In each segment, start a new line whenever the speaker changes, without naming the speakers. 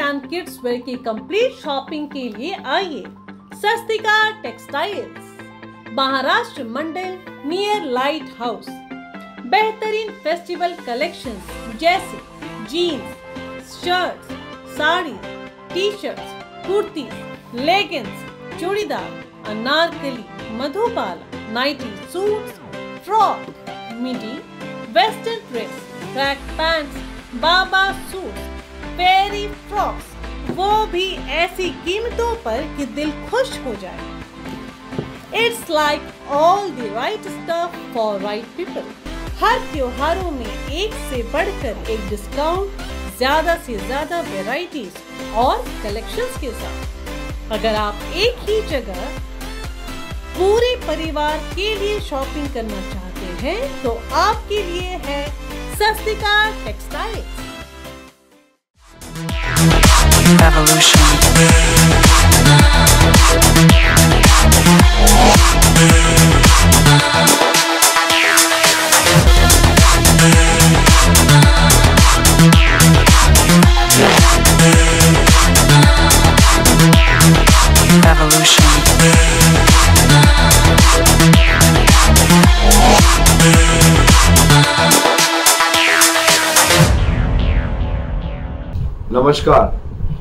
And kids wear की कंप्लीट shopping के लिए आइए Swastika textiles, Maharashtra Mandal near lighthouse. बेहतरीन फेस्टिवल कलेक्शंस जैसे jeans, shirts, sari, T shirts, kurti, leggings, churidar, Anarkali, Madhubala, nighty suits, frock, midi, western dress, track pants, baba suit, fairy frocks, वो भी ऐसी कीमतों पर कि दिल खुश हो जाए। It's like all the right stuff for right people. हर त्योहारों में एक से बढ़कर एक डिस्काउंट, ज्यादा से ज्यादा वेराइटीज और कलेक्शंस के साथ। अगर आप एक ही जगह पूरे परिवार के लिए शॉपिंग करना चाहते हैं तो आपके लिए है स्वस्तिका टेक्सटाइल्स।
Evolution.
नमस्कार,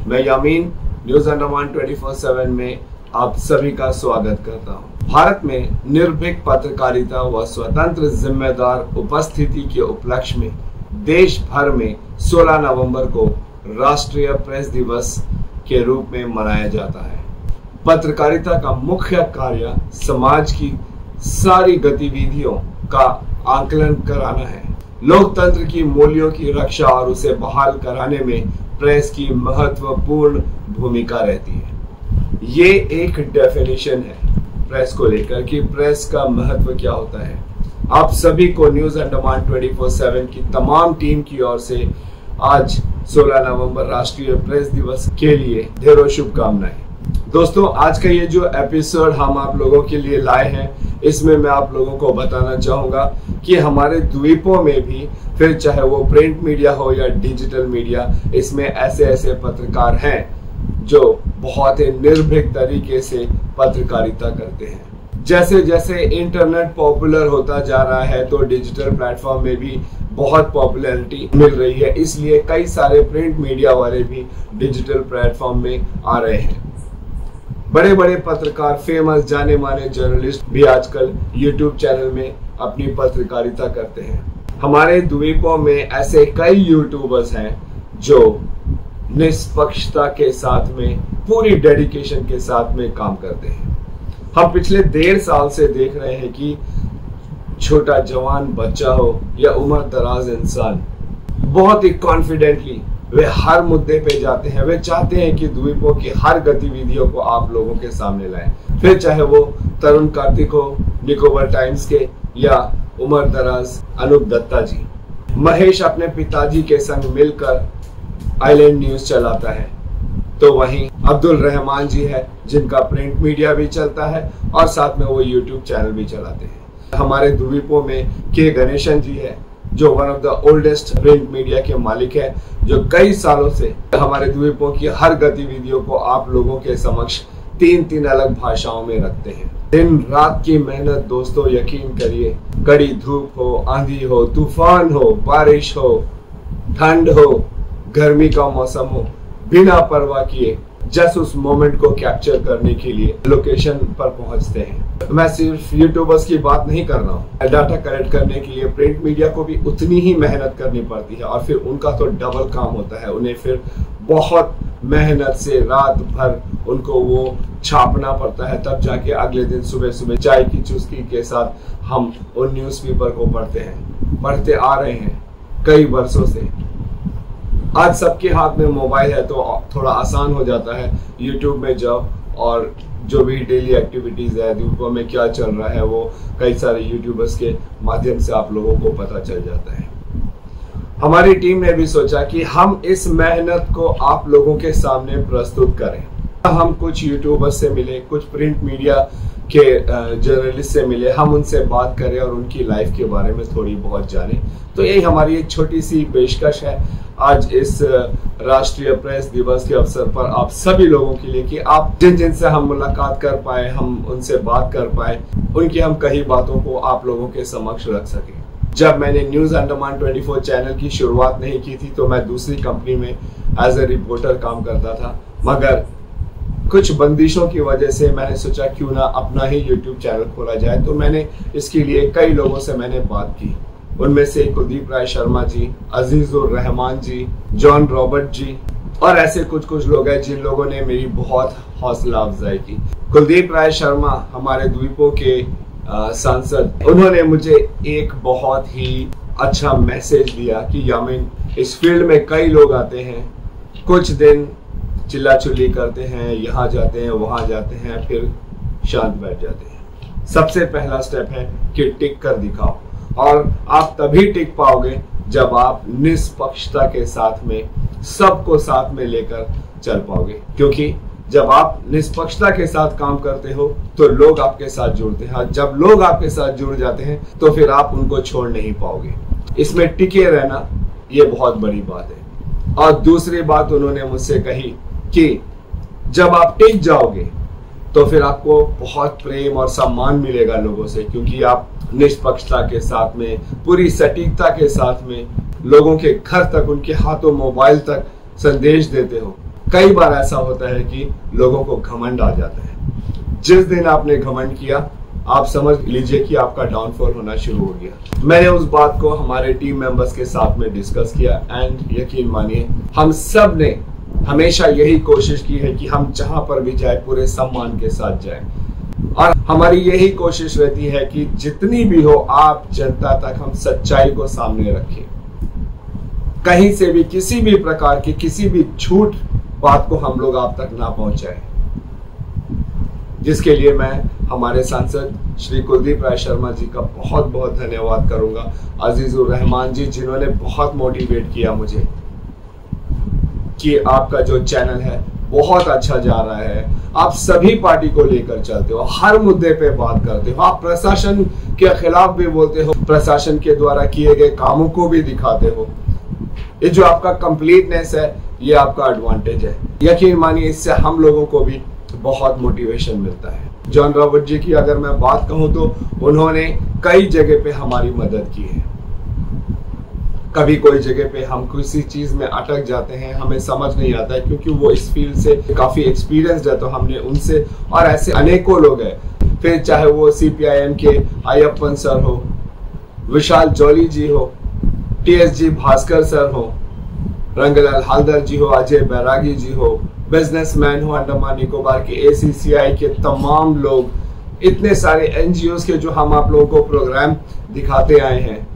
मैं यामीन न्यूज अंडमान 24/7 में आप सभी का स्वागत करता हूं। भारत में निर्भीक पत्रकारिता व स्वतंत्र जिम्मेदार उपस्थिति के उपलक्ष्य में देश भर में 16 नवंबर को राष्ट्रीय प्रेस दिवस के रूप में मनाया जाता है। पत्रकारिता का मुख्य कार्य समाज की सारी गतिविधियों का आकलन कराना है। लोकतंत्र की मूल्यों की रक्षा और उसे बहाल कराने में प्रेस की महत्वपूर्ण भूमिका रहती है। ये एक डेफिनेशन है प्रेस को लेकर कि प्रेस का महत्व क्या होता है। आप सभी को न्यूज अंडमान 24/7 की तमाम टीम की ओर से आज 16 नवंबर राष्ट्रीय प्रेस दिवस के लिए ढेरों शुभकामनाएं। दोस्तों, आज का ये जो एपिसोड हम आप लोगों के लिए लाए हैं, इसमें मैं आप लोगों को बताना चाहूंगा कि हमारे द्वीपों में भी, फिर चाहे वो प्रिंट मीडिया हो या डिजिटल मीडिया, इसमें ऐसे ऐसे पत्रकार हैं जो बहुत ही निर्भीक तरीके से पत्रकारिता करते हैं। जैसे जैसे इंटरनेट पॉपुलर होता जा रहा है तो डिजिटल प्लेटफॉर्म में भी बहुत पॉपुलैरिटी मिल रही है, इसलिए कई सारे प्रिंट मीडिया वाले भी डिजिटल प्लेटफॉर्म में आ रहे हैं। बड़े बड़े पत्रकार, फेमस जाने माने जर्नलिस्ट भी आजकल यूट्यूब चैनल में अपनी पत्रकारिता करते हैं। हमारे द्वीपों में ऐसे कई यूट्यूबर्स हैं जो निष्पक्षता के साथ में, पूरी डेडिकेशन के साथ में काम करते हैं। हम पिछले 1.5 साल से देख रहे हैं कि छोटा जवान बच्चा हो या उम्र दराज इंसान, बहुत ही कॉन्फिडेंटली वे हर मुद्दे पे जाते हैं। वे चाहते हैं कि द्वीपों की हर गतिविधियों को आप लोगों के सामने लाएं, फिर चाहे वो तरुण कार्तिक हो निकोबार टाइम्स के या उम्र दराज अनूप दत्ता जी। महेश अपने पिताजी के संग मिलकर आइलैंड न्यूज चलाता है, तो वहीं अब्दुल रहमान जी है जिनका प्रिंट मीडिया भी चलता है और साथ में वो यूट्यूब चैनल भी चलाते हैं। हमारे द्वीपों में के गणेशन जी है जो one of the oldest print media के मालिक है, जो कई सालों से हमारे द्वीपों की हर गतिविधियों को आप लोगों के समक्ष 3 अलग भाषाओं में रखते हैं। दिन रात की मेहनत दोस्तों, यकीन करिए, कड़ी धूप हो, आंधी हो, तूफान हो, बारिश हो, ठंड हो, गर्मी का मौसम हो, बिना परवाह किए जस्ट उस मोमेंट को कैप्चर करने के लिए लोकेशन पर पहुंचते हैं। मैं सिर्फ यूट्यूबर्स की बात नहीं कर रहा हूँ। डाटा कलेक्ट करने के लिए प्रिंट मीडिया को भी उतनी ही मेहनत करनी पड़ती है और फिर उनका तो डबल काम होता है। उन्हें फिर बहुत मेहनत से रात भर उनको वो छापना पड़ता है, तब जाके अगले दिन सुबह सुबह चाय की चुस्की के साथ हम उन न्यूज़पेपर को पढ़ते आ रहे हैं कई वर्षों से। आज सबके हाथ में मोबाइल है तो थोड़ा आसान हो जाता है, यूट्यूब में जाओ और जो भी डेली एक्टिविटीज है, द्वीपों में क्या चल रहा है, वो कई सारे यूट्यूबर्स के माध्यम से आप लोगों को पता चल जाता है। हमारी टीम ने भी सोचा कि हम इस मेहनत को आप लोगों के सामने प्रस्तुत करें। हम कुछ यूट्यूबर्स से मिले, कुछ प्रिंट मीडिया के जर्नलिस्ट से मिले, हम उनसे बात करें और उनकी लाइफ के बारे में थोड़ी बहुत जानें। तो यही हमारी एक छोटी सी पेशकश है आज इस राष्ट्रीय प्रेस दिवस के अवसर पर आप सभी लोगों के लिए कि आप जिनसे हम मुलाकात कर पाए, हम उनसे बात कर पाए, उनकी हम कई बातों को आप लोगों के समक्ष रख सकें। जब मैंने न्यूज अंडमान 24 चैनल की शुरुआत नहीं की थी तो मैं दूसरी कंपनी में एज ए रिपोर्टर काम करता था, मगर कुछ बंदिशों की वजह से मैंने सोचा क्यों ना अपना ही यूट्यूब चैनल खोला जाए। तो मैंने इसके लिए कई लोगों से मैंने बात की, उनमें से कुलदीप राय शर्मा जी, अजीजुर रहमान जी, जॉन रॉबर्ट जी और ऐसे कुछ लोग हैं जिन लोगों ने मेरी बहुत हौसला अफजाई की। कुलदीप राय शर्मा हमारे द्वीपों के सांसद, उन्होंने मुझे एक बहुत ही अच्छा मैसेज दिया कि यामीन, इस फील्ड में कई लोग आते हैं, कुछ दिन चिल्ला चिल्ली करते हैं, यहाँ जाते हैं वहां जाते हैं, फिर शांत बैठ जाते हैं। सबसे पहला स्टेप है कि टिक कर दिखाओ, और आप तभी टिक पाओगे जब आप निष्पक्षता के साथ में सबको साथ में लेकर चल पाओगे, क्योंकि जब आप निष्पक्षता के साथ काम करते हो तो लोग आपके साथ जुड़ते हैं। जब लोग आपके साथ जुड़ जाते हैं तो फिर आप उनको छोड़ नहीं पाओगे। इसमें टिके रहना ये बहुत बड़ी बात है। और दूसरी बात उन्होंने मुझसे कही कि जब आप टिक जाओगे तो फिर आपको बहुत प्रेम और सम्मान मिलेगा लोगों से, क्योंकि आप निष्पक्षता के साथ में, पूरी सटीकता के साथ में लोगों के घर तक, उनके हाथों मोबाइल तक संदेश देते हो। कई बार ऐसा होता है कि लोगों को घमंड आ जाता है। जिस दिन आपने घमंड किया, आप समझ लीजिए कि आपका डाउनफॉल होना शुरू हो गया। मैंने उस बात को हमारे टीम मेंबर्स के साथ में डिस्कस किया एंड यकीन मानिए हम सब ने हमेशा यही कोशिश की है कि हम जहां पर भी जाए पूरे सम्मान के साथ जाए, और हमारी यही कोशिश रहती है कि जितनी भी हो आप जनता तक हम सच्चाई को सामने रखें। कहीं से भी किसी भी प्रकार की किसी भी झूठ बात को हम लोग आप तक ना पहुंचाएं, जिसके लिए मैं हमारे सांसद श्री कुलदीप राय शर्मा जी का बहुत बहुत धन्यवाद करूंगा, अजीजुर रहमान जी जिन्होंने बहुत मोटिवेट किया मुझे कि आपका जो चैनल है बहुत अच्छा जा रहा है, आप सभी पार्टी को लेकर चलते हो, हर मुद्दे पे बात करते हो, आप प्रशासन के खिलाफ भी बोलते हो, प्रशासन के द्वारा किए गए कामों को भी दिखाते हो। ये जो आपका कंप्लीटनेस है ये आपका एडवांटेज है। यकीन मानिए इससे हम लोगों को भी बहुत मोटिवेशन मिलता है। जॉन रॉबर्ट जी की अगर मैं बात कहूं तो उन्होंने कई जगह पे हमारी मदद की है। कभी कोई जगह पे हम किसी चीज में अटक जाते हैं, हमें समझ नहीं आता है, क्योंकि वो इस फील्ड से काफी एक्सपीरियंस्ड है, तो हमने उनसे, और ऐसे अनेकों लोग हैं, फिर चाहे वो CPIM के अय्यप्पन सर हो, विशाल जॉली जी हो, TSG भास्कर सर हो, रंगलाल हालदर जी हो, अजय बैरागी जी हो, बिजनेसमैन हो अंडमान निकोबार के, ACCI के तमाम लोग, इतने सारे NGOs के जो हम आप लोगों को प्रोग्राम दिखाते आए हैं,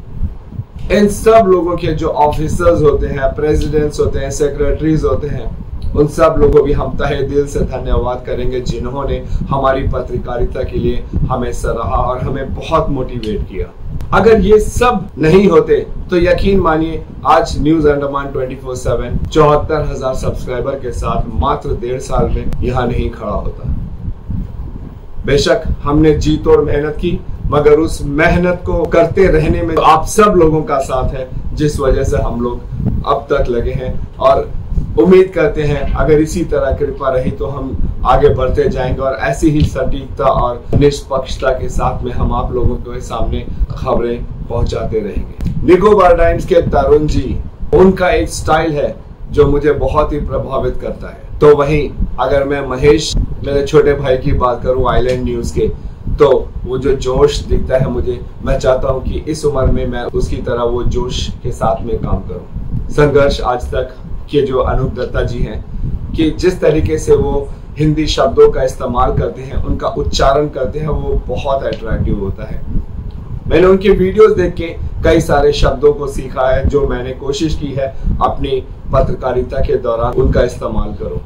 इन सब लोगों के जो ऑफिसर्स होते हैं, प्रेसिडेंट्स होते हैं, सेक्रेटरीज होते हैं, उन सब लोगों को भी हम तहे दिल से धन्यवाद करेंगे जिन्होंने हमारी पत्रकारिता के लिए हमें सराहा और हमें बहुत मोटिवेट किया। अगर ये सब नहीं होते तो यकीन मानिए आज न्यूज अंडमान 24/7 74,000 सब्सक्राइबर के साथ मात्र 1.5 साल में यहाँ नहीं खड़ा होता। बेशक हमने जी तोड़ मेहनत की, मगर उस मेहनत को करते रहने में आप सब लोगों का साथ है, जिस वजह से हम लोग अब तक लगे हैं, और उम्मीद करते हैं अगर इसी तरह कृपा रही तो हम आगे बढ़ते जाएंगे और ऐसी ही सटीकता और निष्पक्षता के साथ में हम आप लोगों के सामने खबरें पहुंचाते रहेंगे। निकोबार टाइम्स के तरुण जी, उनका एक स्टाइल है जो मुझे बहुत ही प्रभावित करता है। तो वहीं अगर मैं महेश, मेरे छोटे भाई की बात करूं आइलैंड न्यूज के, तो वो जो जोश दिखता है मुझे, मैं चाहता हूं कि इस उम्र में मैं उसकी तरह वो जोश के साथ में काम करूं। संघर्ष आज तक के जो अनूप दत्ता जी हैं, कि जिस तरीके से वो हिंदी शब्दों का इस्तेमाल करते हैं, उनका उच्चारण करते हैं, वो बहुत अट्रैक्टिव होता है। मैंने उनकी वीडियोस देख के कई सारे शब्दों को सीखा है, जो मैंने कोशिश की है अपनी पत्रकारिता के दौरान उनका इस्तेमाल करूं।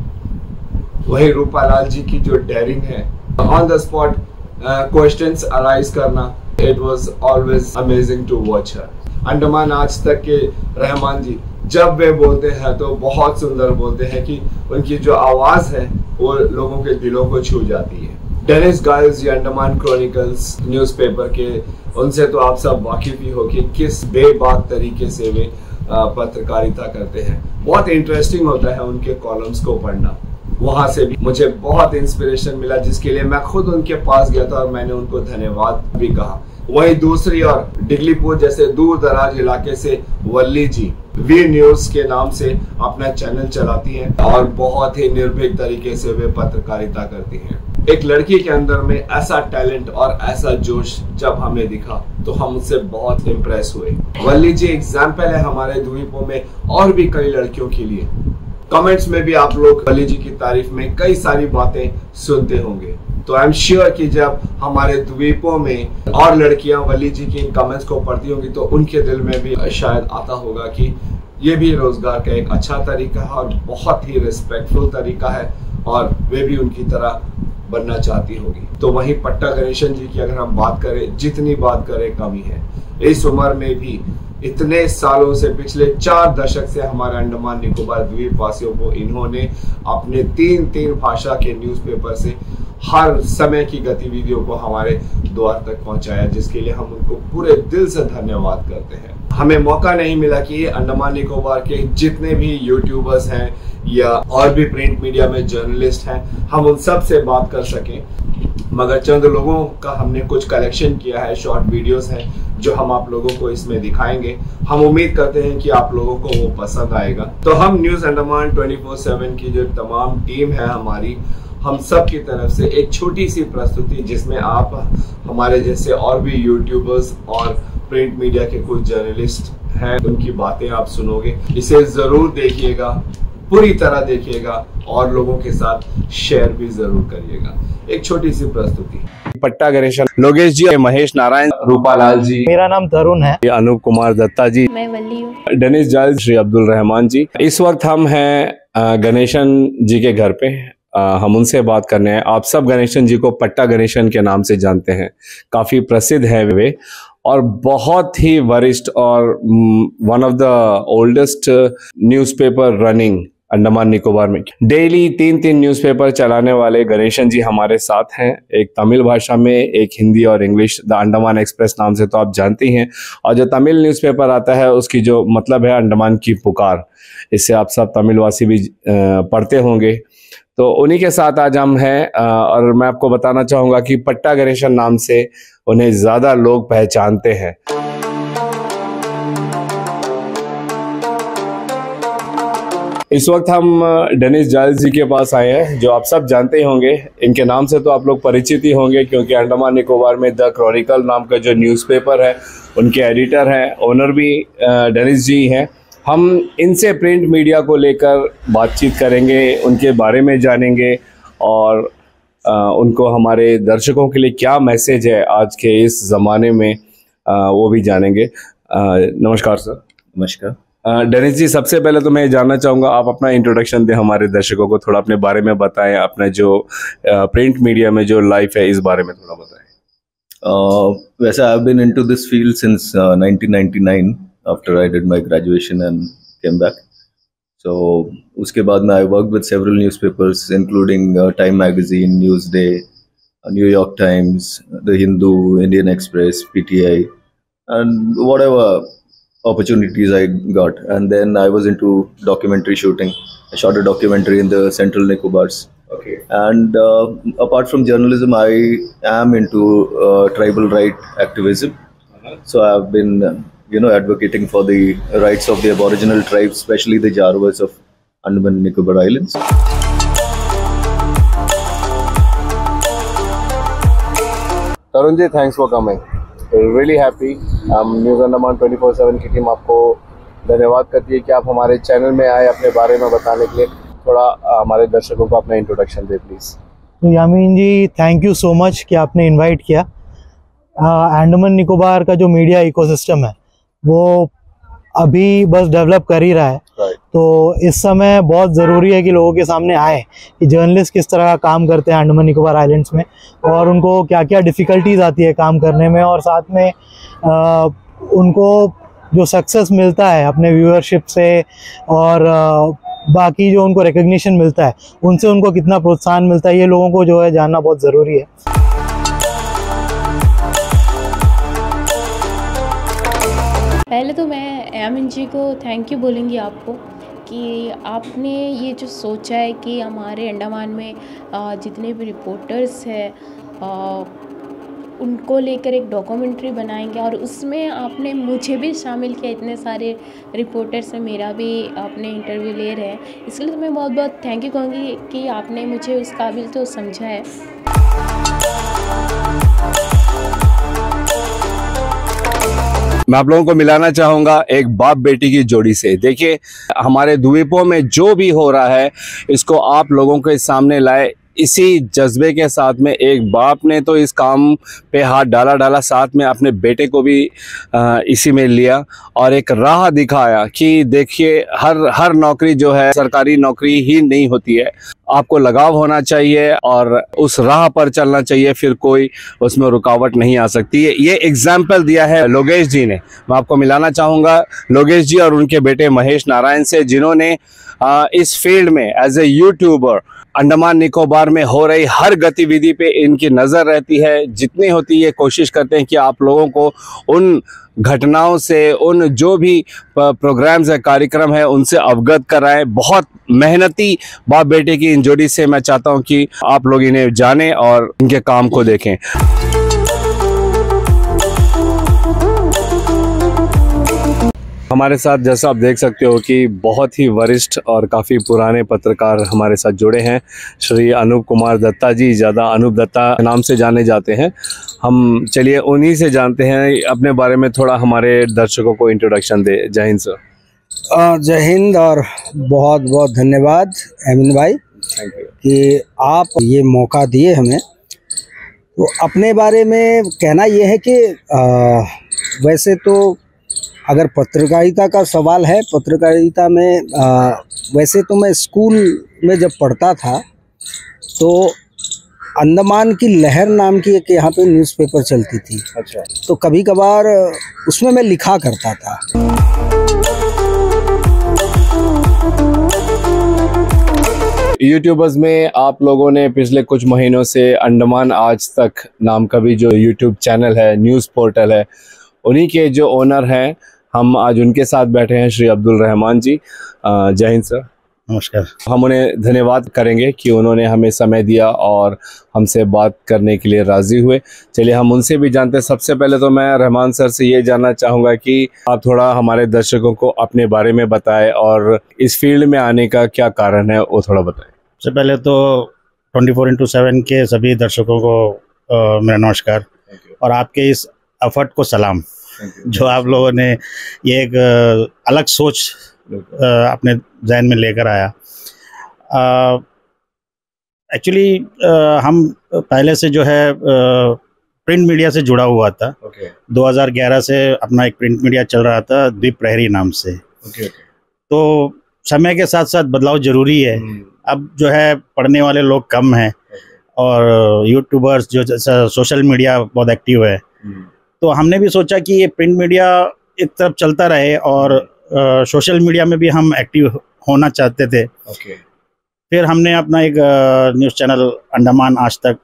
वही रूपालाल जी की जो डेयरिंग है, on the spot questions arise करना, it was always amazing to watch her. Andaman आज तक के रहमान जी जब वे बोलते हैं तो बहुत सुंदर बोलते हैं कि उनकी जो आवाज है वो लोगों के दिलों को छू जाती है। डेनिस गाइल्स या अंडमान क्रॉनिकल्स न्यूज़पेपर के, उनसे तो आप सब वाकिफ ही हो कि किस बेबाक तरीके से वे पत्रकारिता करते हैं। बहुत इंटरेस्टिंग होता है उनके कॉलम्स को पढ़ना। वहां से भी मुझे बहुत इंस्पिरेशन मिला, जिसके लिए मैं खुद उनके पास गया था और मैंने उनको धन्यवाद भी कहा। वहीं दूसरी और डिगलीपुर जैसे दूर दराज इलाके से वल्ली जी वी न्यूज के नाम से अपना चैनल चलाती हैं और बहुत ही निर्भीक तरीके से वे पत्रकारिता करती हैं। एक लड़की के अंदर में ऐसा टैलेंट और ऐसा जोश जब हमें दिखा तो हम उससे बहुत इम्प्रेस हुए। वल्ली जी एग्जाम्पल है हमारे द्वीपों में और भी कई लड़कियों के लिए। कमेंट्स में भी आप लोग वल्ली जी की तारीफ में कई सारी बातें सुनते होंगे, तो आई एम श्योर कि जब हमारे द्वीपों में और लड़कियां वल्ली जी की इन कमेंट्स को पढ़ती होंगी तो उनके दिल में भी शायद आता होगा कि ये भी रोजगार का एक अच्छा तरीका है और बहुत ही रिस्पेक्टफुल तरीका है और वे भी उनकी तरह बनना चाहती होगी। तो वहीं पट्टा गणेशन जी की अगर हम बात करें, जितनी बात करें कमी है। इस उम्र में भी इतने सालों से, पिछले 4 दशक से हमारे अंडमान निकोबार द्वीप वासियों को इन्होंने अपने 3 भाषा के न्यूज़पेपर से हर समय की गतिविधियों को हमारे द्वार तक पहुंचाया, जिसके लिए हम उनको पूरे दिल से धन्यवाद करते हैं। हमें मौका नहीं मिला कि अंडमान निकोबार के जितने भी यूट्यूबर्स हैं या और भी प्रिंट मीडिया में जर्नलिस्ट हैं, हम उन सब से बात कर सकें, मगर चंद लोगों का हमने कुछ कलेक्शन किया है, शॉर्ट वीडियोस हैं जो हम आप लोगों को इसमें दिखाएंगे। हम उम्मीद करते हैं कि आप लोगों को वो पसंद आएगा। तो हम न्यूज़ अंडमान 24/7 की जो तमाम टीम है हमारी, हम सब की तरफ से एक छोटी सी प्रस्तुति जिसमें आप हमारे जैसे और भी यूट्यूबर्स और प्रिंट मीडिया के कुछ जर्नलिस्ट हैं, उनकी बातें आप सुनोगे। इसे जरूर देखिएगा, पूरी तरह देखिएगा और लोगों के साथ शेयर भी जरूर करिएगा। एक छोटी सी प्रस्तुति।
पट्टा गणेशन, लोकेश जी, महेश नारायण, रूपालाल जी,
मेरा नाम तरुण है,
अनूप कुमार दत्ता जी,
मैं वल्ली हूँ,
डेनिस जाल, श्री अब्दुल रहमान जी। इस वक्त हम हैं गणेशन जी के घर पे। हम उनसे बात करने हैं। आप सब गणेशन जी को पट्टा गणेशन के नाम से जानते हैं, काफी प्रसिद्ध है वे और बहुत ही वरिष्ठ और one of the oldest newspaper running Andaman Nicobar में। डेली 3 न्यूज़पेपर चलाने वाले गणेशन जी हमारे साथ हैं, एक तमिल भाषा में, एक हिंदी और इंग्लिश। द अंडमान एक्सप्रेस नाम से तो आप जानती हैं, और जो तमिल न्यूज़पेपर आता है उसकी जो मतलब है अंडमान की पुकार, इससे आप सब तमिलवासी भी पढ़ते होंगे। तो उन्हीं के साथ आज हम हैं और मैं आपको बताना चाहूँगा कि पट्टा गणेशन नाम से उन्हें ज़्यादा लोग पहचानते हैं। इस वक्त हम डेनिस जाल जी के पास आए हैं, जो आप सब जानते ही होंगे। इनके नाम से तो आप लोग परिचित ही होंगे, क्योंकि अंडमान निकोबार में द क्रॉनिकल नाम का जो न्यूज़पेपर है उनके एडिटर हैं, ओनर भी डेनिस जी हैं। हम इनसे प्रिंट मीडिया को लेकर बातचीत करेंगे, उनके बारे में जानेंगे और उनको हमारे दर्शकों के लिए क्या मैसेज है आज के इस ज़माने में, वो भी जानेंगे। नमस्कार सर।
नमस्कार।
डेनिस जी, सबसे पहले तो मैं जानना चाहूँगा, आप अपना इंट्रोडक्शन दें हमारे दर्शकों को, थोड़ा अपने बारे में बताएं, अपना जो प्रिंट मीडिया में जो लाइफ है इस बारे में थोड़ा बताएं।
वैसे I have been into this field since 1999 after I did my graduation and came back. So उसके बाद में I worked with several newspapers including Time Magazine, Newsday, New York Times, The Hindu, Indian Express, PTI, and whatever opportunities I got. And then I was into documentary shooting. I shot a documentary in the Central Nicobars.
Okay.
And apart from journalism, I am into tribal right activism. So I've been advocating for the rights of the aboriginal tribes, especially the Jarwas of Andaman Nicobar Islands.
Tarun ji, thanks for coming, really happy. हम news Andaman 24/7 की team आपको धन्यवाद करती है कि आप हमारे channel में आए अपने बारे में बताने के लिए। थोड़ा हमारे दर्शकों को अपना इंट्रोडक्शन दे प्लीज़।
तो यामीन जी, थैंक यू सो मच कि आपने इनवाइट किया। अंडमान निकोबार का जो मीडिया इकोसिस्टम है वो अभी बस डेवलप कर ही रहा है। तो इस समय बहुत ज़रूरी है कि लोगों के सामने आए कि जर्नलिस्ट किस तरह का काम करते हैं अंडमान निकोबार आइलैंड्स में, और उनको क्या क्या डिफ़िकल्टीज आती है काम करने में, और साथ में उनको जो सक्सेस मिलता है अपने व्यूअरशिप से और बाकी जो उनको रिकग्निशन मिलता है उनसे उनको कितना प्रोत्साहन मिलता है, ये लोगों को जो है जानना बहुत ज़रूरी है।
पहले तो मैं एमिन जी को थैंक यू बोलूँगी आपको कि आपने ये जो सोचा है कि हमारे अंडमान में जितने भी रिपोर्टर्स हैं उनको लेकर एक डॉक्यूमेंट्री बनाएंगे, और उसमें आपने मुझे भी शामिल किया। इतने सारे रिपोर्टर्स में मेरा भी आपने इंटरव्यू ले रहे हैं, इसके लिए तो मैं बहुत बहुत थैंक यू कहूँगी कि आपने मुझे उस काबिल तो समझा है।
मैं आप लोगों को मिलाना चाहूँगा एक बाप बेटी की जोड़ी से। देखिए, हमारे द्वीपों में जो भी हो रहा है इसको आप लोगों के सामने लाए। इसी जज्बे के साथ में एक बाप ने तो इस काम पे हाथ डाला, साथ में अपने बेटे को भी इसी में लिया और एक राह दिखाया कि देखिए हर नौकरी जो है सरकारी नौकरी ही नहीं होती है, आपको लगाव होना चाहिए और उस राह पर चलना चाहिए, फिर कोई उसमें रुकावट नहीं आ सकती है। ये एग्जाम्पल दिया है लोकेश जी ने। मैं आपको मिलाना चाहूँगा लोकेश जी और उनके बेटे महेश नारायण से, जिन्होंने इस फील्ड में as a YouTuber Andaman Nicobar में हो रही हर गतिविधि पे इनकी नज़र रहती है। जितनी होती है कोशिश करते हैं कि आप लोगों को उन घटनाओं से, उन जो भी प्रोग्राम्स है, कार्यक्रम है, उनसे अवगत कराएं। बहुत मेहनती बाप बेटे की इन जोड़ी से मैं चाहता हूं कि आप लोग इन्हें जानें और इनके काम को देखें। हमारे साथ जैसा आप देख सकते हो कि बहुत ही वरिष्ठ और काफ़ी पुराने पत्रकार हमारे साथ जुड़े हैं, श्री अनूप कुमार दत्ता जी, ज़्यादा अनूप दत्ता नाम से जाने जाते हैं। हम चलिए उन्हीं से जानते हैं अपने बारे में थोड़ा, हमारे दर्शकों को इंट्रोडक्शन दे। जय हिंद सर।
जय हिंद और बहुत बहुत धन्यवाद एमिन भाई कि आप ये मौका दिए हमें। तो अपने बारे में कहना ये है कि वैसे तो अगर पत्रकारिता का सवाल है, पत्रकारिता में वैसे तो मैं स्कूल में जब पढ़ता था तो अंडमान की लहर नाम की एक यहाँ पे न्यूज़पेपर चलती थी। अच्छा। तो कभी कभार उसमें मैं लिखा करता था।
यूट्यूबर्स में आप लोगों ने पिछले कुछ महीनों से अंडमान आज तक नाम का भी जो यूट्यूब चैनल है, न्यूज़ पोर्टल है, उन्हीं के जो ओनर हैं, हम आज उनके साथ बैठे हैं, श्री अब्दुल रहमान जी। जय हिंद सर।
नमस्कार।
हम उन्हें धन्यवाद करेंगे कि उन्होंने हमें समय दिया और हमसे बात करने के लिए राज़ी हुए। चलिए हम उनसे भी जानते हैं। सबसे पहले तो मैं रहमान सर से ये जानना चाहूँगा कि आप थोड़ा हमारे दर्शकों को अपने बारे में बताएं और इस फील्ड में आने का क्या कारण है वो थोड़ा बताएं।
सबसे पहले तो 24/7 के सभी दर्शकों को मेरा नमस्कार और आपके इस एफर्ट को सलाम, जो आप लोगों ने ये एक अलग सोच अपने जहन में लेकर आया। एक्चुअली हम पहले से जो है प्रिंट मीडिया से जुड़ा हुआ था। 2011 से अपना एक प्रिंट मीडिया चल रहा था द्वीप प्रहरी नाम से। तो समय के साथ साथ बदलाव जरूरी है। अब जो है पढ़ने वाले लोग कम हैं और यूट्यूबर्स जो सोशल मीडिया बहुत एक्टिव है, तो हमने भी सोचा कि ये प्रिंट मीडिया एक तरफ चलता रहे और सोशल मीडिया में भी हम एक्टिव होना चाहते थे। फिर हमने अपना एक न्यूज़ चैनल अंडमान आज तक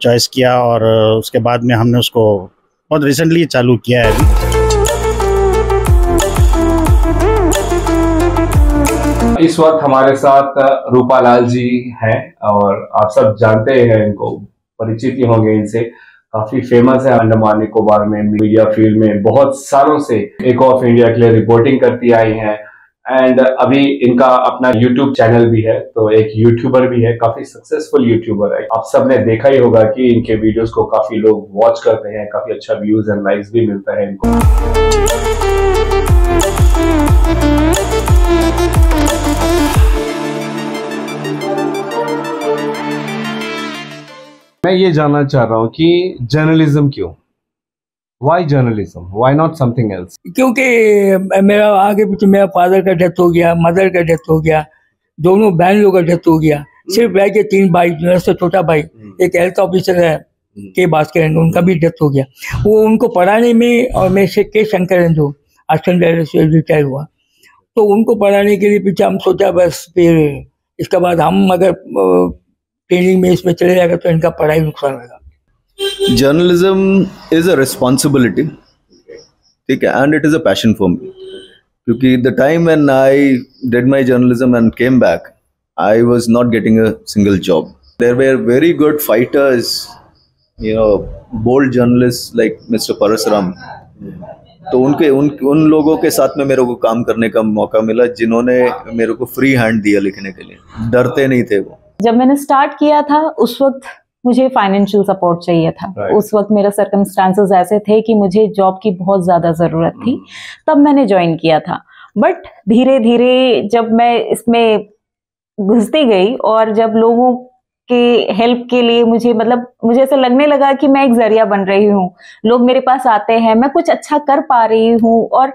चॉइस किया और उसके बाद में हमने उसको बहुत रिसेंटली चालू किया है
अभी। इस वक्त हमारे साथ रूपालाल जी हैं और आप सब जानते हैं इनको, परिचित ही होंगे इनसे। काफी फेमस है अंडमान निकोबार में, मीडिया फील्ड में बहुत सालों से एको ऑफ इंडिया के लिए रिपोर्टिंग करती आई हैं। एंड अभी इनका अपना यूट्यूब चैनल भी है, तो एक यूट्यूबर भी है, काफी सक्सेसफुल यूट्यूबर है। आप सबने देखा ही होगा कि इनके वीडियोस को काफी लोग वॉच करते हैं, काफी अच्छा व्यूज एंड लाइक्स भी मिलता है इनको। मैं ये जानना चाह रहा हूँ कि जर्नलिज्म क्यों, why journalism, why not something else?
क्योंकि मेरा आगे पीछे मेरा फादर का डेथ हो गया, मदर का डेथ हो गया, दोनों बहन लोगों का डेथ हो गया। सिर्फ रह के 3 भाई, मेरा से छोटा भाई एक हेल्थ ऑफिसर है के भास्कर, उनका भी डेथ हो गया। वो उनको पढ़ाने में, और मेरे से के शंकर जो असिस्टेंट डायरेक्टर से रिटायर हुआ, तो उनको पढ़ाने के लिए पीछे हम सोचा बस फिर इसके बाद हम अगर ट्रेनिंग में इसमें चले जाएगा तो इनका पढ़ाई नुकसान होगा।
जर्नलिज्म इज अ रिस्पॉन्सिबिलिटी, ठीक है, and it is a passion for me, क्योंकि the time when I did my journalism and came back, I was not getting a single job. There were very good fighters, you know, bold journalist like mister Parasram, तो उन लोगों के साथ में मेरे को काम करने का मौका मिला जिन्होंने मेरे को फ्री हैंड दिया लिखने के लिए, डरते नहीं थे वो।
जब मैंने स्टार्ट किया था उस वक्त मुझे फाइनेंशियल सपोर्ट चाहिए था। उस वक्त मेरा सर्कमस्टांसेस ऐसे थे कि मुझे जॉब की बहुत ज़्यादा ज़रूरत थी, तब मैंने ज्वाइन किया था। बट धीरे धीरे जब मैं इसमें घुसती गई और जब लोगों के हेल्प के लिए मुझे ऐसा लगने लगा कि मैं एक जरिया बन रही हूँ, लोग मेरे पास आते हैं, मैं कुछ अच्छा कर पा रही हूँ, और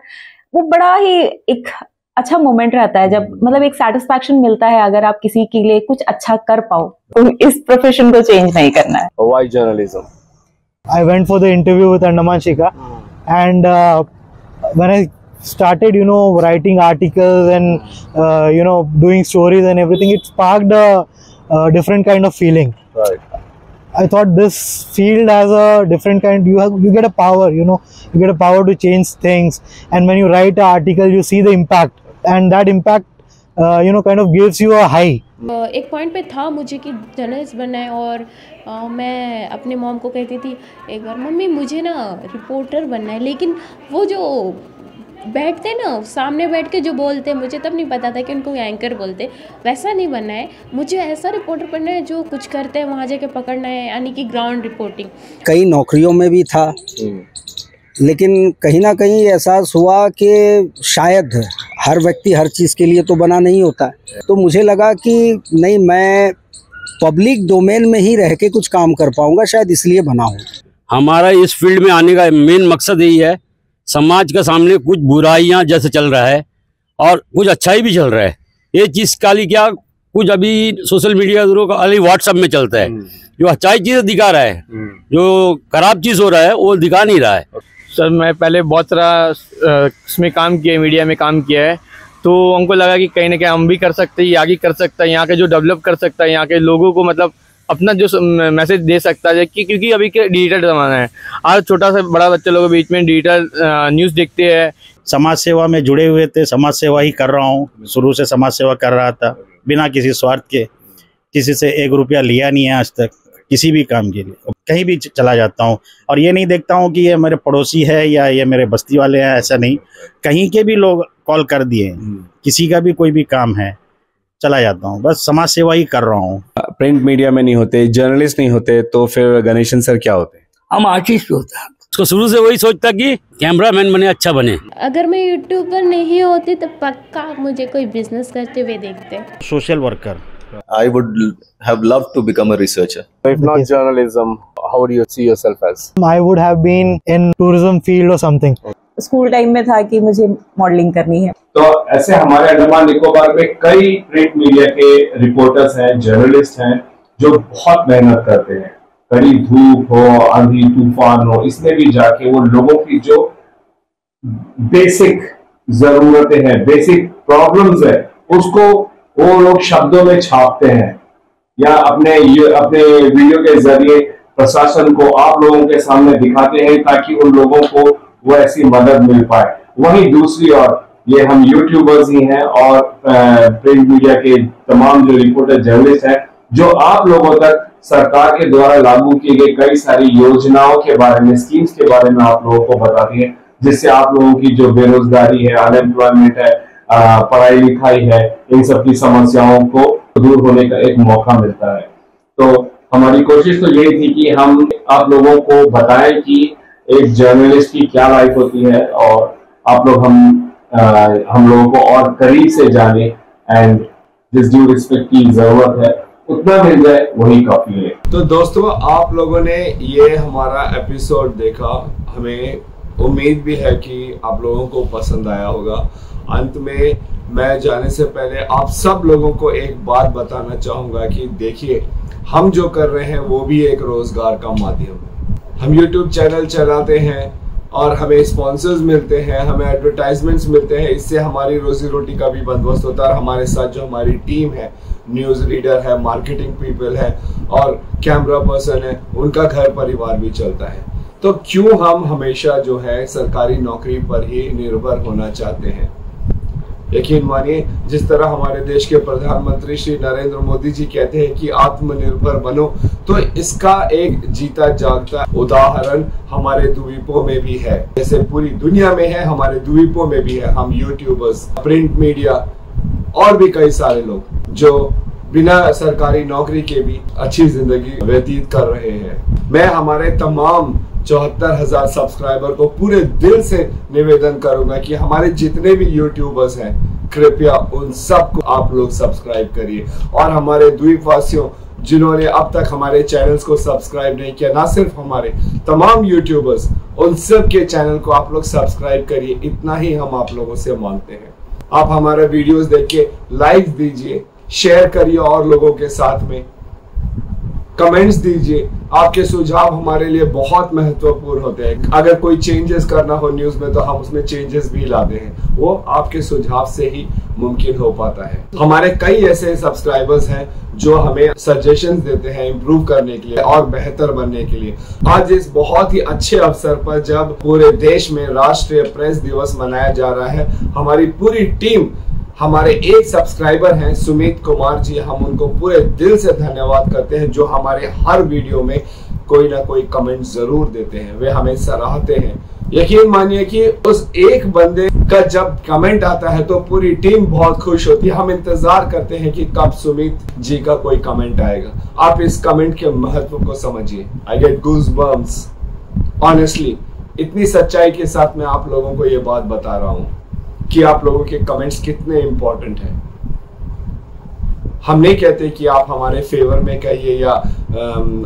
वो बड़ा ही एक अच्छा मोमेंट रहता है जब एक सेटिस्फैक्शन मिलता है अगर आप किसी के लिए कुछ अच्छा कर पाओ। तो इस प्रोफेशन को चेंज नहीं करना है।
Why journalism?
I went for the interview with Andaman Shika, and when I started, writing articles and doing stories and everything, it sparked a different kind of feeling.
Right.
I thought this field has a different kind. You get a power, you get a power to change things, and when you write an article, you see the impact, and that impact, kind of gives you a high.
एक point पे था मुझे कि journalist बनना है, और मैं अपने मॉम को कहती थी एक बार, मम्मी मुझे ना रिपोर्टर बनना है, लेकिन वो जो बैठते ना सामने बैठ के जो बोलते, मुझे तब नहीं पता था कि उनको एंकर बोलते, वैसा नहीं बनना है, मुझे ऐसा रिपोर्टर बनना है जो कुछ करते हैं वहाँ जाके पकड़ना है, यानी कि ग्राउंड रिपोर्टिंग।
कई नौकरियों में भी था, लेकिन कहीं ना कहीं एहसास हुआ कि शायद हर व्यक्ति हर चीज़ के लिए तो बना नहीं होता, तो मुझे लगा कि नहीं, मैं पब्लिक डोमेन में ही रह के कुछ काम कर पाऊंगा, शायद इसलिए बना हूँ।
हमारा इस फील्ड में आने का मेन मकसद यही है, समाज के सामने कुछ बुराइयां जैसे चल रहा है और कुछ अच्छाई भी चल रहा है। ये चीज़ काली क्या, कुछ अभी सोशल मीडिया खाली व्हाट्सएप में चलता है, जो अच्छाई चीज़ दिखा रहा है, जो खराब चीज़ हो रहा है वो दिखा नहीं रहा है।
सर मैं पहले बहुत सारा इसमें काम किया है, मीडिया में काम किया है, तो हमको लगा कि कहीं ना कहीं हम भी कर सकते हैं, आगे कर सकता है, यहाँ के जो डेवलप कर सकता है, यहाँ के लोगों को अपना जो मैसेज दे सकता है, क्योंकि अभी के डिजिटल ज़माना है, आज छोटा सा बड़ा बच्चे लोगों के बीच में डिजिटल न्यूज़ देखते हैं।
समाज सेवा में जुड़े हुए थे, समाज सेवा ही कर रहा हूँ, शुरू से समाज सेवा कर रहा था बिना किसी स्वार्थ के, किसी से 1 रुपया लिया नहीं है आज तक किसी भी काम के लिए। कहीं भी चला जाता हूँ और ये नहीं देखता हूँ कि ये मेरे पड़ोसी है या ये मेरे बस्ती वाले हैं, ऐसा नहीं, कहीं के भी लोग कॉल कर दिए, किसी का भी कोई भी काम है, चला जाता हूँ, बस समाज सेवा ही कर रहा हूँ।
प्रिंट मीडिया में नहीं होते, जर्नलिस्ट नहीं होते, तो फिर गणेशन सर क्या होते?
हम आर्टिस्ट होता है।
उसको शुरू से वही सोचता कि कैमरामैन बने, अच्छा बने।
अगर मैं यूट्यूबर नहीं होती तो पक्का मुझे कोई बिजनेस करते हुए देखते।
Social worker.
I would have loved to become a researcher.
If not journalism, how would you see yourself as?
I would have been in tourism field or something.
School time में था कि मुझे modelling करनी है।
तो ऐसे हमारे अंडमान निकोबार में कई प्रिंट मीडिया के रिपोर्टर्स हैं, जर्नलिस्ट हैं, जो बहुत मेहनत करते हैं, कड़ी धूप हो, आंधी तूफान हो, इसमें भी जाके वो लोगों की जो बेसिक जरूरतें हैं, बेसिक प्रॉब्लम्स है, उसको वो लोग शब्दों में छापते हैं या अपने वीडियो के जरिए प्रशासन को, आप लोगों के सामने दिखाते हैं, ताकि उन लोगों को वो ऐसी मदद मिल पाए। वहीं दूसरी ओर ये हम यूट्यूबर्स ही हैं और प्रिंट मीडिया के तमाम जो रिपोर्टर जर्नलिस्ट हैं, जो आप लोगों तक सरकार के द्वारा लागू की गई कई सारी योजनाओं के बारे में, स्कीम्स के बारे में आप लोगों को बताती हैं, जिससे आप लोगों की जो बेरोजगारी है, अनएम्प्लॉयमेंट है, पढ़ाई लिखाई है, इन सब की समस्याओं को दूर होने का एक मौका मिलता है। तो हमारी कोशिश तो यही थी कि हम आप लोगों को बताएं कि एक जर्नलिस्ट की क्या लाइफ होती है, और आप लोग हम लोगों को और करीब से जाने, एंड जिस ड्यू रिस्पेक्ट की जरूरत है उतना मिल जाए वही काफी है। तो दोस्तों, आप लोगों ने ये हमारा एपिसोड देखा, हमें उम्मीद भी है कि आप लोगों को पसंद आया होगा। अंत में मैं जाने से पहले आप सब लोगों को एक बात बताना चाहूंगा कि देखिए, हम जो कर रहे हैं वो भी एक रोजगार का माध्यम है। हम YouTube चैनल चलाते हैं और हमें स्पॉन्सर्स मिलते हैं, हमें एडवर्टाइजमेंट्स मिलते हैं। इससे हमारी रोजी रोटी का भी बंदोबस्त होता है और हमारे साथ जो हमारी टीम है, न्यूज़ रीडर है, मार्केटिंग पीपल है और कैमरा पर्सन है, उनका घर परिवार भी चलता है। तो क्यों हम हमेशा जो है सरकारी नौकरी पर ही निर्भर होना चाहते हैं? यकीन मानिए, जिस तरह हमारे देश के प्रधानमंत्री श्री नरेंद्र मोदी जी कहते हैं कि आत्मनिर्भर बनो, तो इसका एक जीता जागता उदाहरण हमारे द्वीपों में भी है। जैसे पूरी दुनिया में है, हमारे द्वीपों में भी है। हम यूट्यूबर्स, प्रिंट मीडिया और भी कई सारे लोग जो बिना सरकारी नौकरी के भी अच्छी जिंदगी व्यतीत कर रहे हैं। मैं हमारे तमाम 74,000 सब्सक्राइबर को पूरे दिल से निवेदन करूंगा कि हमारे जितने भी यूट्यूबर्स हैं, कृपया उन सबको आप लोग सब्सक्राइब करिए। और हमारे द्वीपवासियों जिन्होंने अब तक हमारे चैनल्स को सब्सक्राइब नहीं किया, ना सिर्फ हमारे, तमाम यूट्यूबर्स, उन सब के चैनल को आप लोग सब्सक्राइब करिए। इतना ही हम आप लोगों से मांगते हैं। आप हमारे वीडियोस देख के लाइक दीजिए, शेयर करिए और लोगों के साथ में, कमेंट्स दीजिए। आपके सुझाव हमारे लिए बहुत महत्वपूर्ण होते हैं। अगर कोई चेंजेस करना हो न्यूज में तो हम उसमें चेंजेस भी लाते हैं, वो आपके सुझाव से ही मुमकिन हो पाता है। हमारे कई ऐसे सब्सक्राइबर्स हैं जो हमें सजेशंस देते हैं इम्प्रूव करने के लिए और बेहतर बनने के लिए। आज इस बहुत ही अच्छे अवसर पर जब पूरे देश में राष्ट्रीय प्रेस दिवस मनाया जा रहा है, हमारी पूरी टीम, हमारे एक सब्सक्राइबर हैं सुमित कुमार जी, हम उनको पूरे दिल से धन्यवाद करते हैं जो हमारे हर वीडियो में कोई ना कोई कमेंट जरूर देते हैं, वे हमें सराहते हैं। यकीन मानिए कि उस एक बंदे का जब कमेंट आता है तो पूरी टीम बहुत खुश होती है। हम इंतजार करते हैं कि कब सुमित जी का कोई कमेंट आएगा। आप इस कमेंट के महत्व को समझिए। I get goosebumps honestly. इतनी सच्चाई के साथ मैं आप लोगों को ये बात बता रहा हूं कि आप लोगों के कमेंट्स कितने इंपॉर्टेंट हैं। हम नहीं कहते कि आप हमारे फेवर में कहिए या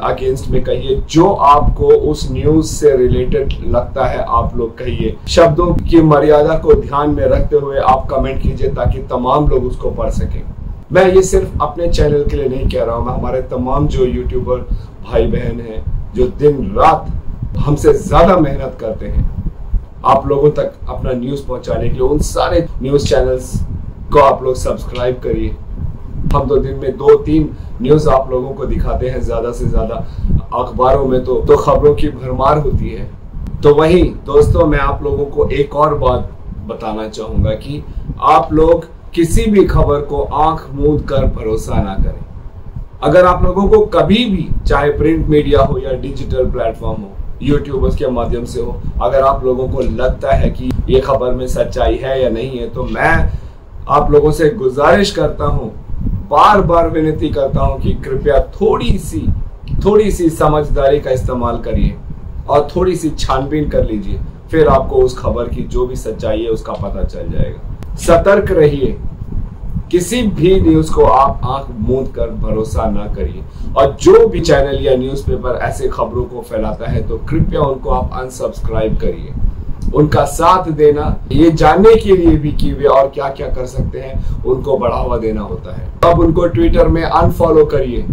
अगेंस्ट में कहिए, जो आपको उस न्यूज से रिलेटेड लगता है आप लोग कहिए। शब्दों की मर्यादा को ध्यान में रखते हुए आप कमेंट कीजिए ताकि तमाम लोग उसको पढ़ सकें। मैं ये सिर्फ अपने चैनल के लिए नहीं कह रहा हूं, मैं हमारे तमाम जो यूट्यूबर भाई बहन हैं जो दिन रात हमसे ज्यादा मेहनत करते हैं आप लोगों तक अपना न्यूज पहुंचाने के लिए, उन सारे न्यूज चैनल्स को आप लोग सब्सक्राइब करिए। हम तो दिन में 2-3 न्यूज आप लोगों को दिखाते हैं, ज्यादा से ज्यादा। अखबारों में तो खबरों की भरमार होती है। तो वहीं दोस्तों, मैं आप लोगों को एक और बात बताना चाहूंगा कि आप लोग किसी भी खबर को आंख मूंद कर भरोसा ना करें। अगर आप लोगों को कभी भी, चाहे प्रिंट मीडिया हो या डिजिटल प्लेटफॉर्म हो, यूट्यूबर्स के माध्यम से हो, अगर आप लोगों को लगता है कि ये खबर में सच्चाई है या नहीं है, तो मैं आप लोगों से गुजारिश करता हूं, बार बार विनती करता हूं कि कृपया थोड़ी सी समझदारी का इस्तेमाल करिए और थोड़ी सी छानबीन कर लीजिए। फिर आपको उस खबर की जो भी सच्चाई है उसका पता चल जाएगा। सतर्क रहिए, किसी भी न्यूज को आप आंख मूंद कर भरोसा ना करिए। और जो भी चैनल या न्यूज़पेपर ऐसे खबरों को फैलाता है तो कृपया उनको आप अनसब्सक्राइब करिए। उनका साथ देना ये जानने के लिए भी कि वे और क्या क्या कर सकते हैं, उनको बढ़ावा देना होता है। अब उनको ट्विटर में अनफॉलो करिए,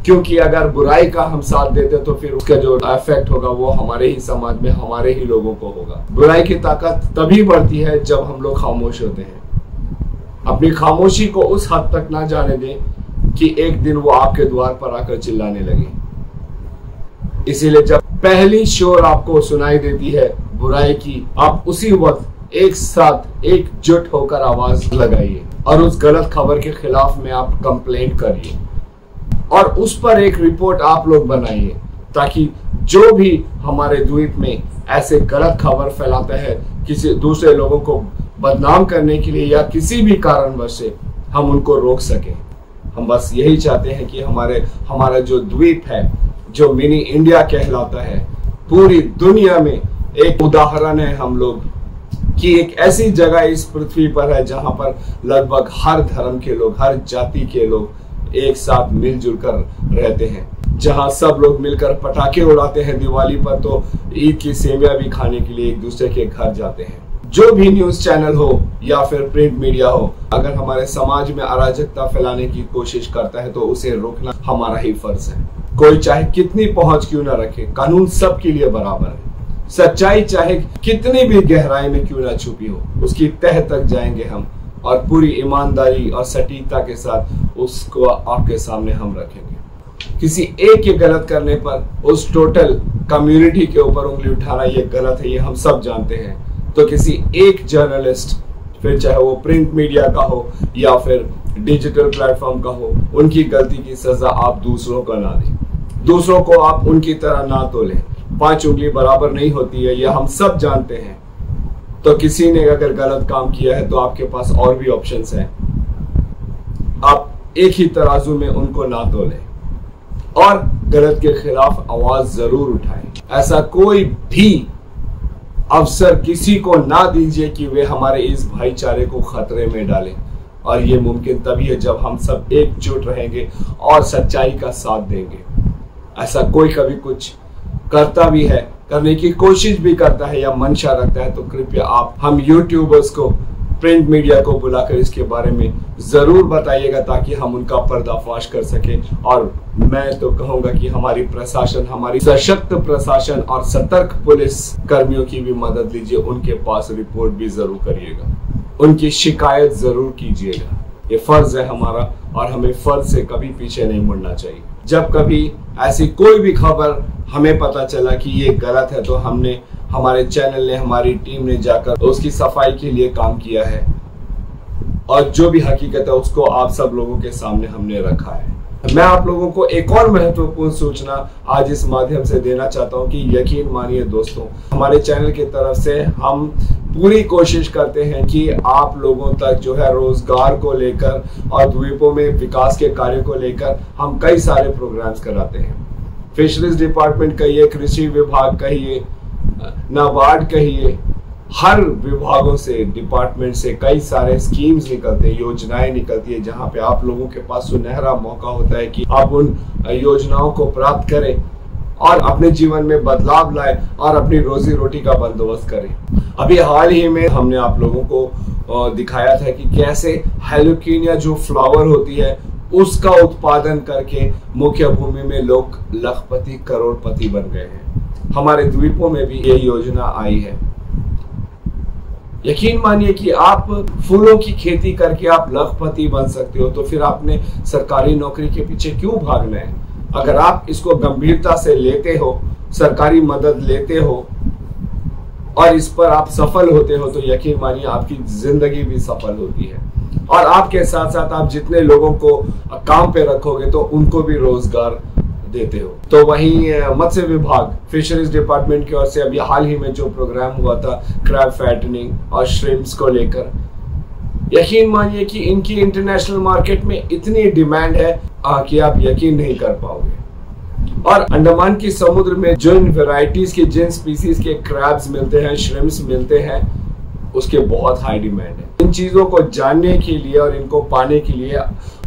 क्योंकि अगर बुराई का हम साथ देते तो फिर उसका जो इफेक्ट होगा वो हमारे ही समाज में, हमारे ही लोगों को होगा। बुराई की ताकत तभी बढ़ती है जब हम लोग खामोश होते हैं। अपनी खामोशी को उस हद तक ना जाने दें कि एक दिन वो आपके द्वार पर आकर चिल्लाने लगे। इसीलिए जब पहली शोर आपको सुनाई देती है बुराई की, आप उसी वक्त एक साथ एकजुट होकर आवाज लगाइए और उस गलत खबर के खिलाफ में आप कंप्लेंट करिए और उस पर एक रिपोर्ट आप लोग बनाइए, ताकि जो भी हमारे द्वीप में ऐसे गलत खबर फैलाता है किसी दूसरे लोगों को बदनाम करने के लिए या किसी भी कारणवश से, हम उनको रोक सकें। हम बस यही चाहते हैं कि हमारा जो द्वीप है, जो मिनी इंडिया कहलाता है, पूरी दुनिया में एक उदाहरण है हम लोग कि एक ऐसी जगह इस पृथ्वी पर है जहां पर लगभग हर धर्म के लोग, हर जाति के लोग एक साथ मिलजुल कर रहते हैं, जहां सब लोग मिलकर पटाखे उड़ाते हैं दिवाली पर, तो ईद की सेवियां भी खाने के लिए एक दूसरे के घर जाते हैं। जो भी न्यूज चैनल हो या फिर प्रिंट मीडिया हो, अगर हमारे समाज में अराजकता फैलाने की कोशिश करता है तो उसे रोकना हमारा ही फर्ज है। कोई चाहे कितनी पहुंच क्यों ना रखे, कानून सबके लिए बराबर है। सच्चाई चाहे कितनी भी गहराई में क्यों ना छुपी हो, उसकी तह तक जाएंगे हम और पूरी ईमानदारी और सटीकता के साथ उसको आपके सामने हम रखेंगे। किसी एक के गलत करने पर उस टोटल कम्युनिटी के ऊपर उंगली उठाना ये गलत है, ये हम सब जानते हैं। तो किसी एक जर्नलिस्ट, फिर चाहे वो प्रिंट मीडिया का हो या फिर डिजिटल प्लेटफॉर्म का हो, उनकी गलती की सजा आप दूसरों को ना दें, दूसरों को आप उनकी तरह ना तोलें। 5 उंगली बराबर नहीं होती है, ये हम सब जानते हैं। तो किसी ने अगर गलत काम किया है तो आपके पास और भी ऑप्शंस हैं, आप एक ही तराजू में उनको ना तोलें और गलत के खिलाफ आवाज जरूर उठाएं। ऐसा कोई भी अवसर किसी को ना दीजिए कि वे हमारे इस भाईचारे को खतरे में डालें, और ये मुमकिन तभी है जब हम सब एकजुट रहेंगे और सच्चाई का साथ देंगे। ऐसा कोई कभी कुछ करता भी है, करने की कोशिश भी करता है या मंशा रखता है, तो कृपया आप हम यूट्यूबर्स को, प्रिंट मीडिया को बुलाकर इसके बारे में जरूर बताइएगा ताकि हम उनका पर्दाफाश कर सकें। और मैं तो कहूंगा कि हमारी प्रशासन, हमारी सशक्त प्रशासन और सतर्क पुलिस कर्मियों की भी मदद लीजिए, उनके पास रिपोर्ट भी जरूर करिएगा, उनकी शिकायत जरूर कीजिएगा। ये फर्ज है हमारा और हमें फर्ज से कभी पीछे नहीं मुड़ना चाहिए। जब कभी ऐसी कोई भी खबर हमें पता चला कि ये गलत है तो हमारे चैनल ने, हमारी टीम ने जाकर उसकी सफाई के लिए काम किया है और जो भी हकीकत है उसको आप सब लोगों के सामने हमने रखा है। मैं आप लोगों को एक और महत्वपूर्ण सूचना आज इस माध्यम से देना चाहता हूं कि यकीन मानिए दोस्तों, हमारे चैनल की तरफ से हम पूरी कोशिश करते हैं कि आप लोगों तक जो है रोजगार को लेकर और द्वीपों में विकास के कार्य को लेकर हम कई सारे प्रोग्राम्स कराते हैं। फिशरीज डिपार्टमेंट कहिए, कृषि विभाग कहिए, नाबार्ड कहिए, हर विभागों से, डिपार्टमेंट से कई सारे स्कीम्स निकलते हैं, योजनाएं निकलती है, जहां पे आप लोगों के पास सुनहरा मौका होता है कि आप उन योजनाओं को प्राप्त करें और अपने जीवन में बदलाव लाए और अपनी रोजी रोटी का बंदोबस्त करें। अभी हाल ही में हमने आप लोगों को दिखाया था कि कैसे हेलुकीनिया जो फ्लावर होती है उसका उत्पादन करके मुख्य भूमि में लोग लखपति करोड़पति बन गए हैं। हमारे द्वीपों में भी ये योजना आई है। यकीन मानिए कि आप फूलों की खेती करके आप लखपति बन सकते हो, तो फिर आपने सरकारी नौकरी के पीछे क्यों भागना है? अगर आप इसको गंभीरता से लेते हो, सरकारी मदद लेते हो और इस पर आप सफल होते हो, तो यकीन मानिए आपकी जिंदगी भी सफल होती है। और आपके साथ साथ आप जितने लोगों को काम पे रखोगे तो उनको भी रोजगार देते हो। तो वहीं मत्स्य विभाग, फिशरीज डिपार्टमेंट की ओर से अभी हाल ही में जो प्रोग्राम हुआ था क्रैब फैटनिंग और श्रिम्प्स को लेकर, यकीन मानिए कि इनकी इंटरनेशनल मार्केट में इतनी डिमांड है कि आप यकीन नहीं कर पाओगे। और अंडमान की समुद्र में जिन वेराइटीज के, जिन स्पीसीज के क्रैब्स मिलते हैं, श्रिम्प्स मिलते हैं, उसके बहुत हाई डिमांड है। इन चीजों को जानने के लिए और इनको पाने के लिए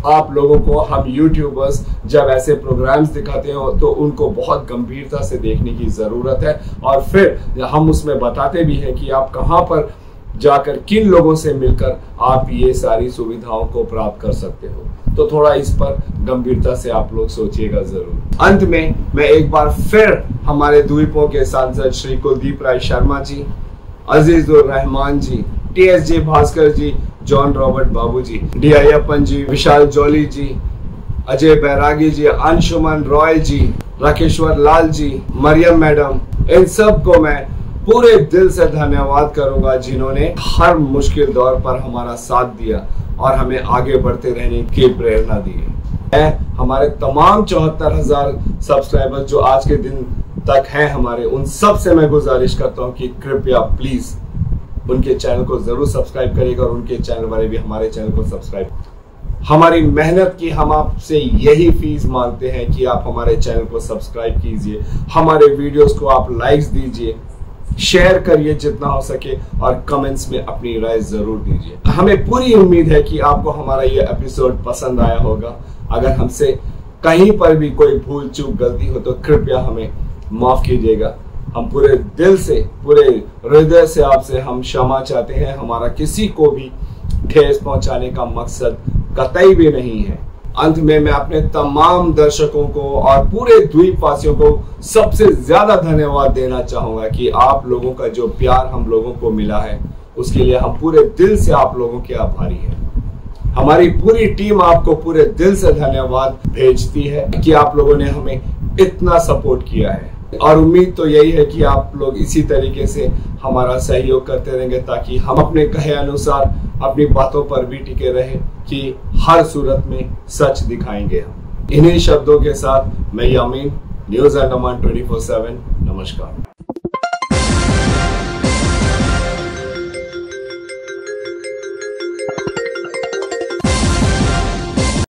आप लोगों को हम यूट्यूबर्स जब ऐसे प्रोग्राम्स दिखाते हैं तो उनको बहुत गंभीरता से देखने की जरूरत है और फिर हम उसमें बताते भी हैं कि आप कहां पर जाकर किन लोगों से मिलकर आप ये सारी सुविधाओं को प्राप्त कर सकते हो। तो थोड़ा इस पर गंभीरता से आप लोग सोचिएगा जरूर। अंत में मैं एक बार फिर हमारे द्वीपों के सांसद श्री कुलदीप राय शर्मा जी, अजीजुर रहमान जी, TSJ भास्कर जी, जॉन रॉबर्ट बाबू जी, डी अय्यप्पन जी, विशाल जॉली जी, अजय बैरागी जी, अंशुमन रॉय जी, राकेश्वर लाल जी, मरियम मैडम, इन सब को मैं पूरे दिल से धन्यवाद करूंगा जिन्होंने हर मुश्किल दौर पर हमारा साथ दिया और हमें आगे बढ़ते रहने की प्रेरणा दी है। हमारे तमाम 74,000 सब्सक्राइबर्स जो आज के दिन तक हैं हमारे, उन सब से मैं गुजारिश करता हूं कि कृपया प्लीज उनके चैनल को जरूर सब्सक्राइब करिएगा और उनके चैनल वाले भी हमारे चैनल को सब्सक्राइब। हमारी मेहनत की हम आपसे यही फीस मांगते हैं कि आप हमारे चैनल को सब्सक्राइब कीजिए, हमारे वीडियोस को आप लाइक्स दीजिए, शेयर करिए जितना हो सके और कमेंट्स में अपनी राय जरूर दीजिए। हमें पूरी उम्मीद है कि आपको हमारा ये एपिसोड पसंद आया होगा। अगर हमसे कहीं पर भी कोई भूल चूक गलती हो तो कृपया हमें माफ कीजिएगा। हम पूरे दिल से, पूरे हृदय से आपसे हम क्षमा चाहते हैं। हमारा किसी को भी ठेस पहुंचाने का मकसद कतई भी नहीं है। अंत में मैं अपने तमाम दर्शकों को और पूरे द्वीपवासियों को सबसे ज्यादा धन्यवाद देना चाहूंगा कि आप लोगों का जो प्यार हम लोगों को मिला है उसके लिए हम पूरे दिल से आप लोगों के आभारी हैं। हमारी पूरी टीम आपको पूरे दिल से धन्यवाद भेजती है कि आप लोगों ने हमें इतना सपोर्ट किया है, और उम्मीद तो यही है कि आप लोग इसी तरीके से हमारा सहयोग करते रहेंगे ताकि हम अपने कहे अनुसार अपनी बातों पर भी टिके रहे कि हर सूरत में सच दिखाएंगे हम। इन्हीं शब्दों के साथ मैं यामीन, न्यूज़ अंडमान 24/7, नमस्कार।